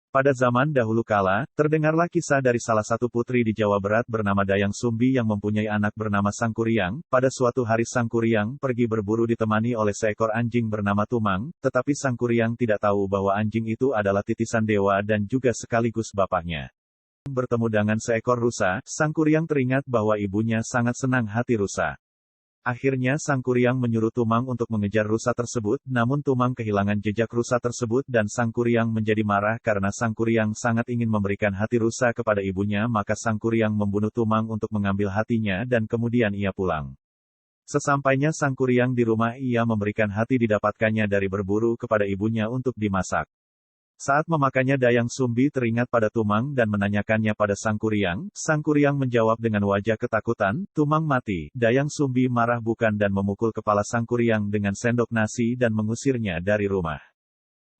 Pada zaman dahulu kala, terdengarlah kisah dari salah satu putri di Jawa Barat bernama Dayang Sumbi yang mempunyai anak bernama Sangkuriang. Pada suatu hari Sangkuriang pergi berburu ditemani oleh seekor anjing bernama Tumang, tetapi Sangkuriang tidak tahu bahwa anjing itu adalah titisan dewa dan juga sekaligus bapaknya. Bertemu dengan seekor rusa, Sangkuriang teringat bahwa ibunya sangat senang hati rusa. Akhirnya Sangkuriang menyuruh Tumang untuk mengejar rusa tersebut, namun Tumang kehilangan jejak rusa tersebut dan Sangkuriang menjadi marah karena Sangkuriang sangat ingin memberikan hati rusa kepada ibunya, maka Sangkuriang membunuh Tumang untuk mengambil hatinya dan kemudian ia pulang. Sesampainya Sangkuriang di rumah, ia memberikan hati didapatkannya dari berburu kepada ibunya untuk dimasak. Saat memakannya Dayang Sumbi teringat pada Tumang dan menanyakannya pada Sangkuriang. Sangkuriang menjawab dengan wajah ketakutan, "Tumang mati." Dayang Sumbi marah bukan dan memukul kepala Sangkuriang dengan sendok nasi dan mengusirnya dari rumah.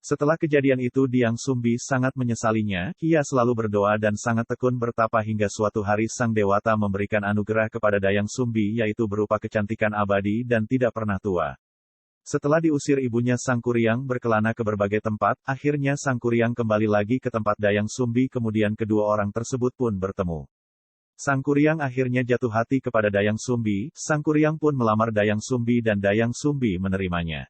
Setelah kejadian itu Dayang Sumbi sangat menyesalinya, ia selalu berdoa dan sangat tekun bertapa hingga suatu hari Sang Dewata memberikan anugerah kepada Dayang Sumbi yaitu berupa kecantikan abadi dan tidak pernah tua. Setelah diusir ibunya Sangkuriang berkelana ke berbagai tempat, akhirnya Sangkuriang kembali lagi ke tempat Dayang Sumbi kemudian kedua orang tersebut pun bertemu. Sangkuriang akhirnya jatuh hati kepada Dayang Sumbi, Sangkuriang pun melamar Dayang Sumbi dan Dayang Sumbi menerimanya.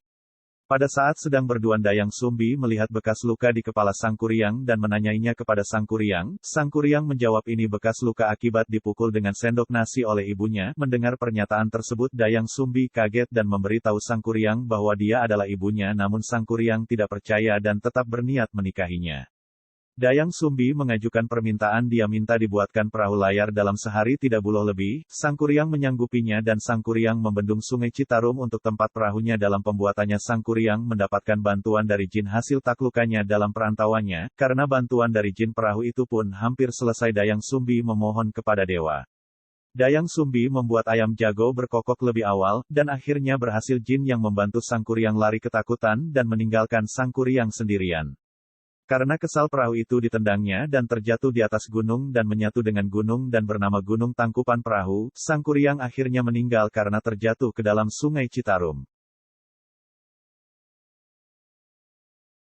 Pada saat sedang berduaan Dayang Sumbi melihat bekas luka di kepala Sangkuriang dan menanyainya kepada Sangkuriang. Sangkuriang menjawab ini bekas luka akibat dipukul dengan sendok nasi oleh ibunya. Mendengar pernyataan tersebut Dayang Sumbi kaget dan memberitahu Sangkuriang bahwa dia adalah ibunya, namun Sangkuriang tidak percaya dan tetap berniat menikahinya. Dayang Sumbi mengajukan permintaan, dia minta dibuatkan perahu layar dalam sehari 3 bulan lebih. Sangkuriang menyanggupinya dan Sangkuriang membendung Sungai Citarum untuk tempat perahunya. Dalam pembuatannya Sangkuriang mendapatkan bantuan dari jin hasil taklukkannya dalam perantauannya. Karena bantuan dari jin perahu itu pun hampir selesai, Dayang Sumbi memohon kepada dewa. Dayang Sumbi membuat ayam jago berkokok lebih awal, dan akhirnya berhasil. Jin yang membantu Sangkuriang lari ketakutan dan meninggalkan Sangkuriang sendirian. Karena kesal perahu itu ditendangnya dan terjatuh di atas gunung dan menyatu dengan gunung dan bernama Gunung Tangkupan Perahu. Sangkuriang akhirnya meninggal karena terjatuh ke dalam Sungai Citarum.